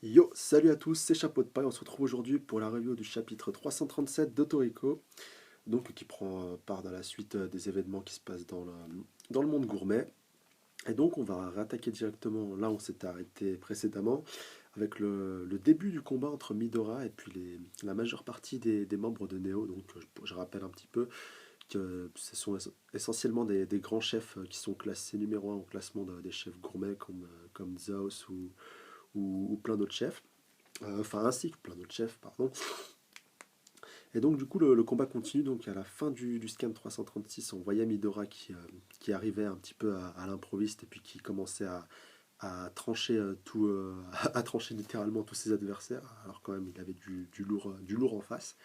Yo, salut à tous, c'est Chapeau de Paille. On se retrouve aujourd'hui pour la review du chapitre 337 d'Autorico, donc qui prend part dans la suite des événements qui se passent dans le monde gourmet. Et donc on va rattaquer directement là où on s'était arrêté précédemment, avec le début du combat entre Midora et puis la majeure partie des membres de Neo. Donc je rappelle un petit peu que ce sont essentiellement des grands chefs qui sont classés numéro un au classement des chefs gourmets comme Zeus ou plein d'autres chefs. Enfin ainsi que plein d'autres chefs, pardon. Et donc du coup le combat continue, donc à la fin du scan 336, on voyait Midora qui arrivait un petit peu à l'improviste et puis qui commençait à trancher à trancher littéralement tous ses adversaires, alors quand même il avait du lourd en face.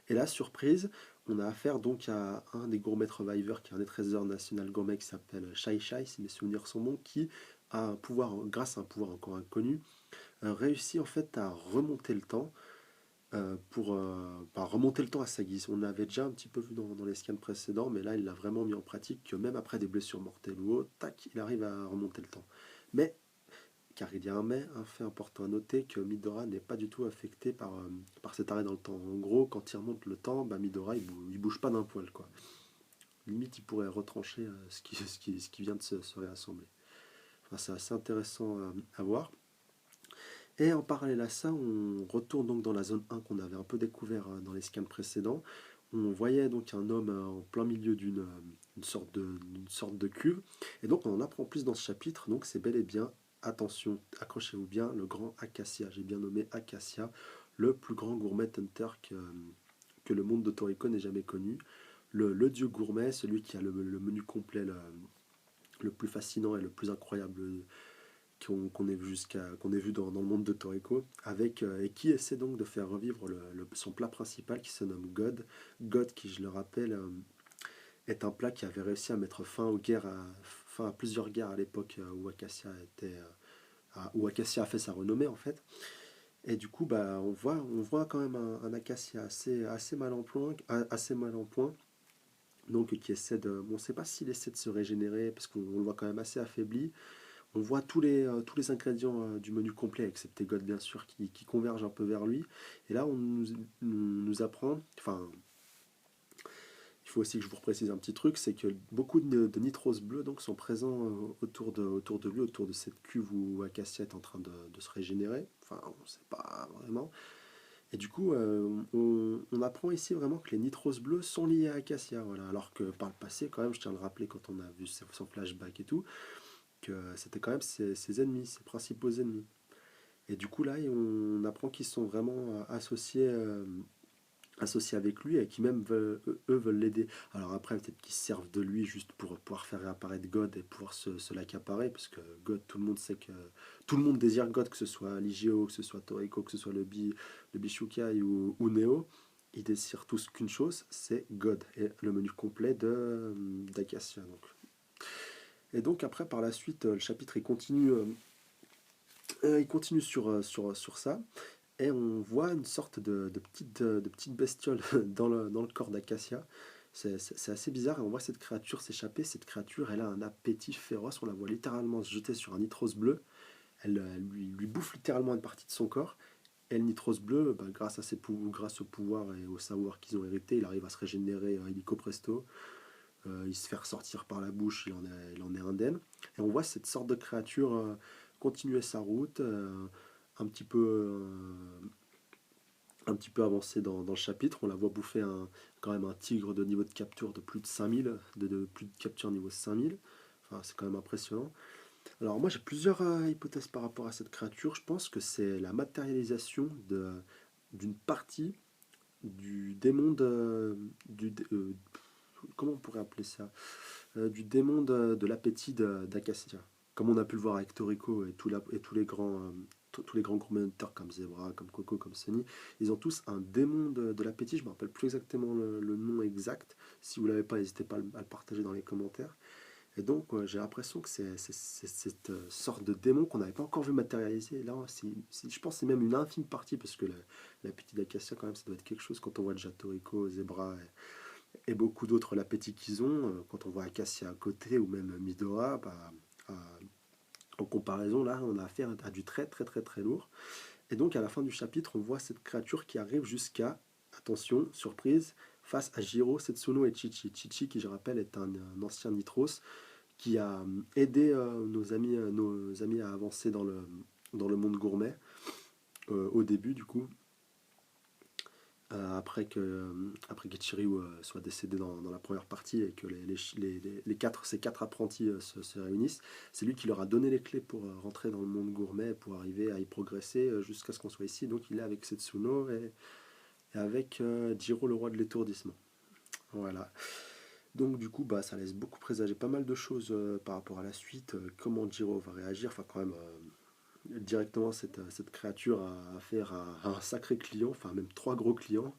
Et là, surprise, on a affaire donc à un des gourmet survivors qui est un des trésors national gourmet qui s'appelle Shai Shai, si mes souvenirs sont bons, qui a un pouvoir, grâce à un pouvoir encore inconnu, réussit en fait à remonter le temps pour remonter le temps à sa guise. On l'avait déjà un petit peu vu dans les scans précédents, mais là il l'a vraiment mis en pratique que même après des blessures mortelles ou autres, tac, il arrive à remonter le temps. Mais, car il y a un mais, un fait important à noter, que Midora n'est pas du tout affecté par cet arrêt dans le temps. En gros, quand il remonte le temps, bah, Midora il bouge pas d'un poil, quoi. Limite il pourrait retrancher ce qui vient de se réassembler. Enfin, c'est assez intéressant à voir. Et en parallèle à ça, on retourne donc dans la zone 1 qu'on avait un peu découvert dans les scans précédents. On voyait donc un homme en plein milieu une sorte de cuve. Et donc on en apprend plus dans ce chapitre. Donc c'est bel et bien, attention, accrochez-vous bien, le grand Acacia. J'ai bien nommé Acacia, le plus grand gourmet hunter que le monde de Toriko n'ait jamais connu. Le dieu gourmet, celui qui a le menu complet le plus fascinant et le plus incroyable qu'on ait vu dans le monde de Toriko, et qui essaie donc de faire revivre son plat principal qui se nomme God. God, qui je le rappelle, est un plat qui avait réussi à mettre fin à plusieurs guerres à l'époque où Acacia a fait sa renommée en fait. Et du coup, bah, on voit quand même un Acacia assez mal en point, donc qui essaie de, bon, on ne sait pas s'il essaie de se régénérer parce qu'on le voit quand même assez affaibli. On voit tous les ingrédients du menu complet, excepté God bien sûr, qui convergent un peu vers lui. Et là, nous apprend, enfin, il faut aussi que je vous précise un petit truc, c'est que beaucoup de nitros bleus donc, sont présents autour de lui, autour de cette cuve où Acacia est en train de se régénérer. Enfin, on ne sait pas vraiment. Et du coup, on apprend ici vraiment que les nitros bleus sont liés à Acacia. Voilà. Alors que par le passé, quand même, je tiens à le rappeler quand on a vu son flashback et tout, que c'était quand même ses ennemis, ses principaux ennemis. Et du coup, là, on apprend qu'ils sont vraiment associés avec lui et qui même eux veulent l'aider. Alors après, peut-être qu'ils se servent de lui juste pour pouvoir faire réapparaître God et pouvoir se l'accaparer, parce que God, tout le monde sait que. Tout le monde désire God, que ce soit Ligio, que ce soit Toriko, que ce soit le Bishukai ou Neo. Ils désirent tous qu'une chose, c'est God et le menu complet d'Acacia. Et donc après, par la suite, le chapitre il continue sur ça. Et on voit une sorte de petite bestiole dans le corps d'Acacia. C'est assez bizarre et on voit cette créature s'échapper. Cette créature, elle a un appétit féroce. On la voit littéralement se jeter sur un nitros bleu. Elle lui bouffe littéralement une partie de son corps. Et le nitros bleu, bah, grâce au pouvoir et au savoir qu'ils ont hérité, il arrive à se régénérer illico presto. Il se fait ressortir par la bouche, il en est indemne. Et on voit cette sorte de créature continuer sa route, un petit peu un petit peu avancé dans le chapitre. On la voit bouffer quand même un tigre de niveau de capture de plus de 5000, de plus de capture niveau 5000. Enfin, c'est quand même impressionnant. Alors moi j'ai plusieurs hypothèses par rapport à cette créature. Je pense que c'est la matérialisation d'une partie du démon comment on pourrait appeler ça, du démon de l'appétit d'Acacia. Comme on a pu le voir avec Toriko et tous les grands commentateurs comme Zebra, comme Coco, comme Sunny, ils ont tous un démon de l'appétit. Je ne me rappelle plus exactement le nom exact. Si vous ne l'avez pas, n'hésitez pas à le partager dans les commentaires. Et donc, j'ai l'impression que c'est cette sorte de démon qu'on n'avait pas encore vu matérialiser. Là, je pense que c'est même une infime partie, parce que l'appétit d'Acacia, quand même, ça doit être quelque chose quand on voit déjà Toriko, Zebra et beaucoup d'autres l'appétit qu'ils ont. Quand on voit Acacia à côté ou même Midora, bah, en comparaison, là, on a affaire à du très très très très lourd. Et donc à la fin du chapitre, on voit cette créature qui arrive jusqu'à, attention, surprise, face à Jiro, Setsuno et Chichi. Chichi, qui je rappelle, est un ancien Nitros qui a aidé nos amis à avancer dans le monde gourmet au début du coup, après que Chiryu soit décédé dans la première partie et que ces quatre apprentis se réunissent, c'est lui qui leur a donné les clés pour rentrer dans le monde gourmet, pour arriver à y progresser jusqu'à ce qu'on soit ici. Donc il est avec Setsuno et avec Jiro, le roi de l'étourdissement. Voilà. Donc du coup, bah, ça laisse beaucoup présager pas mal de choses par rapport à la suite, comment Jiro va réagir, enfin quand même directement cette créature a affaire à un sacré client, enfin même trois gros clients,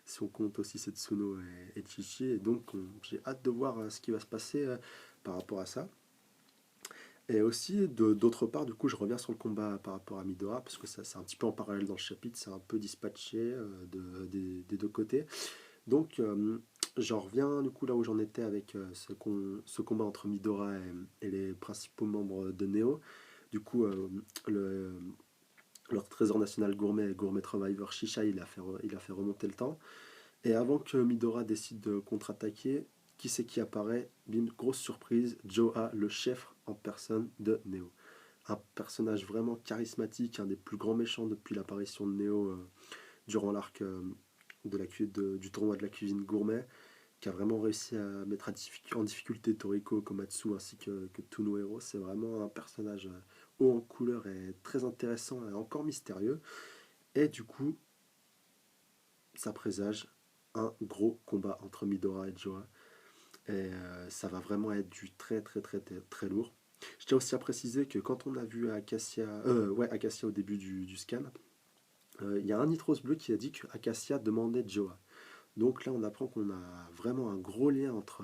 si on compte aussi Setsuno et Chichi, et donc j'ai hâte de voir ce qui va se passer par rapport à ça. Et aussi, d'autre part, du coup, je reviens sur le combat par rapport à Midora, parce que ça, c'est un petit peu en parallèle dans le chapitre, c'est un peu dispatché des deux côtés. Donc, j'en reviens du coup là où j'en étais avec ce combat entre Midora et les principaux membres de Neo. Du coup, le, leur trésor national gourmet, Gourmet Survivor Shisha, il a fait remonter le temps. Et avant que Midora décide de contre-attaquer, qui c'est qui apparaît? Bim, grosse surprise, Joa, le chef en personne de Neo. Un personnage vraiment charismatique, un des plus grands méchants depuis l'apparition de Neo durant l'arc du tournoi de la cuisine gourmet, qui a vraiment réussi à mettre en difficulté Toriko Komatsu ainsi que tous nos héros. C'est vraiment un personnage haut en couleur et très intéressant et encore mystérieux. Et du coup, ça présage un gros combat entre Midora et Joa. Et ça va vraiment être du très très très très, très lourd. Je tiens aussi à préciser que quand on a vu Acacia au début du scan, il y a un Nitros bleu qui a dit que Acacia demandait Joa. Donc là, on apprend qu'on a vraiment un gros lien entre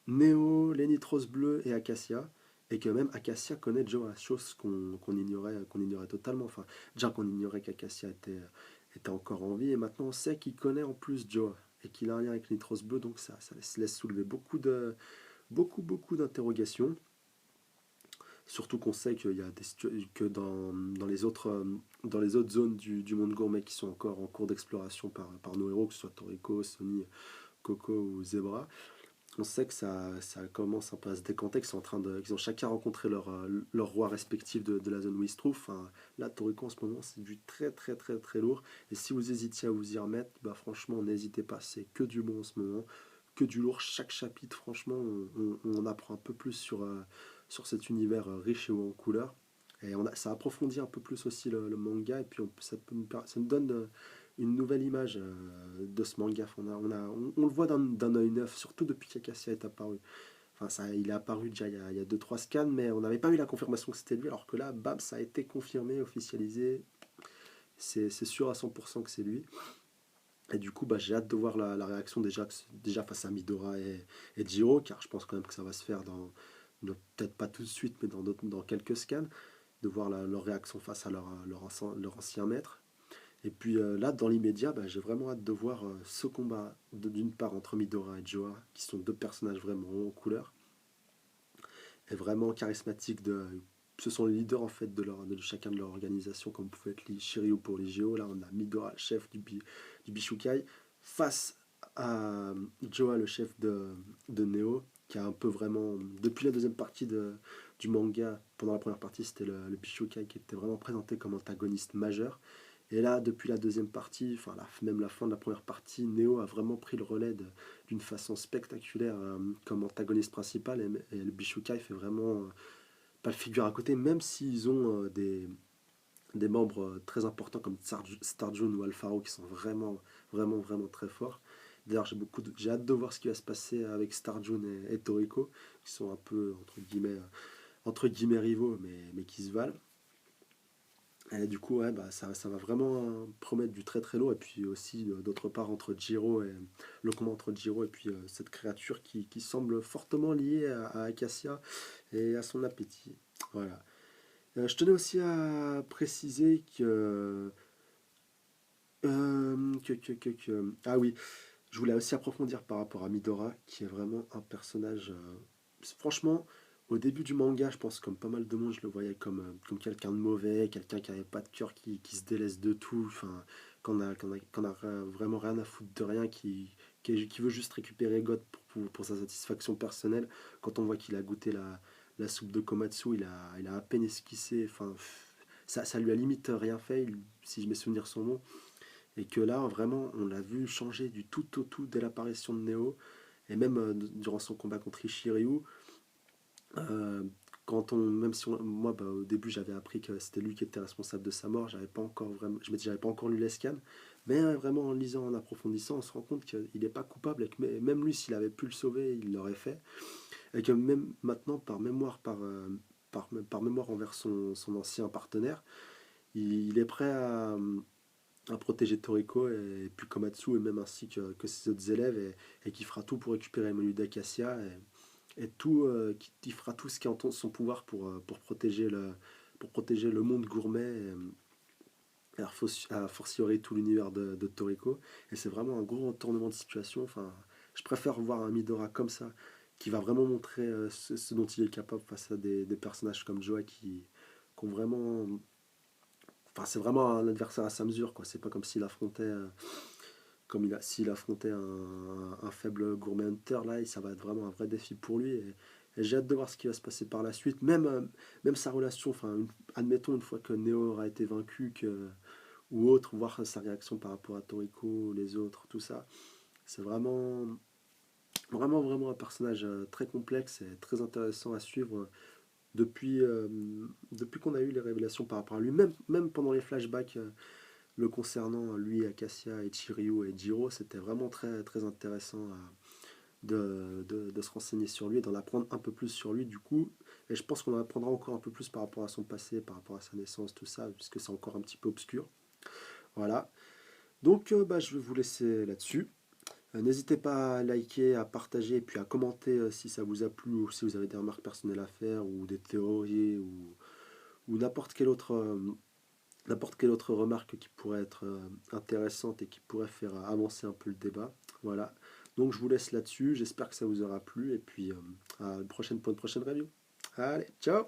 Neo, les Nitros bleus et Acacia, et que même Acacia connaît Joa, chose qu'on ignorait totalement. Enfin, déjà qu'on ignorait qu'Acacia était encore en vie, et maintenant on sait qu'il connaît en plus Joa, et qu'il a un lien avec les Nitros bleus, donc ça laisse soulever beaucoup d'interrogations. Surtout qu'on sait qu'il y a que dans les autres zones du monde gourmet qui sont encore en cours d'exploration par nos héros, que ce soit Toriko, Sony, Coco ou Zebra, on sait que ça commence un peu à se décanter, qu'ils ont chacun rencontré leur roi respectif de la zone où ils se trouvent. Enfin, là, Toriko en ce moment, c'est du très très très très lourd. Et si vous hésitiez à vous y remettre, bah franchement, n'hésitez pas, c'est que du bon en ce moment, que du lourd. Chaque chapitre, franchement, on apprend un peu plus sur cet univers riche et haut en couleurs. Et ça approfondit un peu plus aussi le manga, et puis ça nous donne une nouvelle image de ce manga. On le voit d'un œil neuf, surtout depuis qu'Acacia est apparu. Enfin, il est apparu déjà il y a 2-3 scans, mais on n'avait pas eu la confirmation que c'était lui, alors que là, bam, ça a été confirmé, officialisé. C'est sûr à 100% que c'est lui. Et du coup, bah, j'ai hâte de voir la réaction déjà face à Midora et Jiro, car je pense quand même que ça va se faire peut-être pas tout de suite, mais dans quelques scans, de voir leur réaction face à leur ancien maître. Et puis là, dans l'immédiat, bah, j'ai vraiment hâte de voir ce combat, d'une part entre Midora et Joa, qui sont deux personnages vraiment hauts en couleur, et vraiment charismatiques. Ce sont les leaders en fait de chacun de leur organisation, comme pouvait être Shiryu pour les JO. Là, on a Midora, le chef du Bishukai, face à Joa, le chef de Neo, qui a un peu vraiment, depuis la deuxième partie du manga, pendant la première partie, c'était le Bishukai qui était vraiment présenté comme antagoniste majeur. Et là, depuis la deuxième partie, enfin même la fin de la première partie, Neo a vraiment pris le relais d'une façon spectaculaire comme antagoniste principal. Et le Bishukai fait vraiment pas le figure à côté, même s'ils ont des membres très importants comme Starjun ou Alfaro qui sont vraiment très forts. D'ailleurs, j'ai hâte de voir ce qui va se passer avec Starjun et Toriko, qui sont un peu entre guillemets rivaux, mais qui se valent. Et du coup, ouais, bah, ça va vraiment promettre du très très lourd. Et puis aussi, d'autre part, le combat entre Jiro et puis cette créature qui semble fortement liée à Acacia et à son appétit. Voilà. Je tenais aussi à préciser ah oui, je voulais aussi approfondir par rapport à Midora, qui est vraiment un personnage. Franchement, Au début du manga, je pense comme pas mal de monde, je le voyais comme quelqu'un de mauvais, quelqu'un qui avait pas de cœur, qui se délaisse de tout, enfin, qu'on a vraiment rien à foutre de rien, qui veut juste récupérer God pour sa satisfaction personnelle. Quand on voit qu'il a goûté la soupe de Komatsu, il a à peine esquissé, enfin, ça lui a limite rien fait, si je me souviens son nom. Et que là, vraiment, on l'a vu changer du tout au tout dès l'apparition de Neo, et même durant son combat contre Ishiryu. Euh, Même si moi, bah, au début, j'avais appris que c'était lui qui était responsable de sa mort, j'avais pas encore vraiment, j'avais pas encore lu les scans, mais vraiment en lisant, en approfondissant, on se rend compte qu'il n'est pas coupable et que même lui, s'il avait pu le sauver, il l'aurait fait, et que même maintenant, par mémoire envers son ancien partenaire, il est prêt à protéger Toriko et puis Komatsu, et même ainsi que ses autres élèves, et qui fera tout pour récupérer le menu d'Acacia, et tout, qui fera tout ce qui est en son pouvoir pour protéger le monde gourmet, et a fortiori tout l'univers de Toriko. Et c'est vraiment un gros retournement de situation. Enfin, je préfère voir un Midora comme ça, qui va vraiment montrer ce dont il est capable face à des personnages comme Joe qui ont vraiment. Enfin, c'est vraiment un adversaire à sa mesure, quoi. C'est pas comme s'il affrontait, s'il affrontait un faible Gourmet Hunter. Là, ça va être vraiment un vrai défi pour lui. Et j'ai hâte de voir ce qui va se passer par la suite. Même sa relation, enfin, admettons une fois que Neo aura été vaincu, ou autre, voir sa réaction par rapport à Toriko, les autres, tout ça. C'est vraiment un personnage très complexe et très intéressant à suivre depuis qu'on a eu les révélations par rapport à lui, même pendant les flashbacks le concernant, lui, Acacia et Chiryu et Jiro, c'était vraiment très, très intéressant de se renseigner sur lui et d'en apprendre un peu plus sur lui du coup. Et je pense qu'on en apprendra encore un peu plus par rapport à son passé, par rapport à sa naissance, tout ça, puisque c'est encore un petit peu obscur. Voilà. Donc bah, je vais vous laisser là-dessus. N'hésitez pas à liker, à partager et puis à commenter si ça vous a plu, ou si vous avez des remarques personnelles à faire ou des théories, ou n'importe quelle autre remarque qui pourrait être intéressante et qui pourrait faire avancer un peu le débat. Voilà. Donc je vous laisse là-dessus. J'espère que ça vous aura plu et puis à une prochaine, pour une prochaine review. Allez, ciao!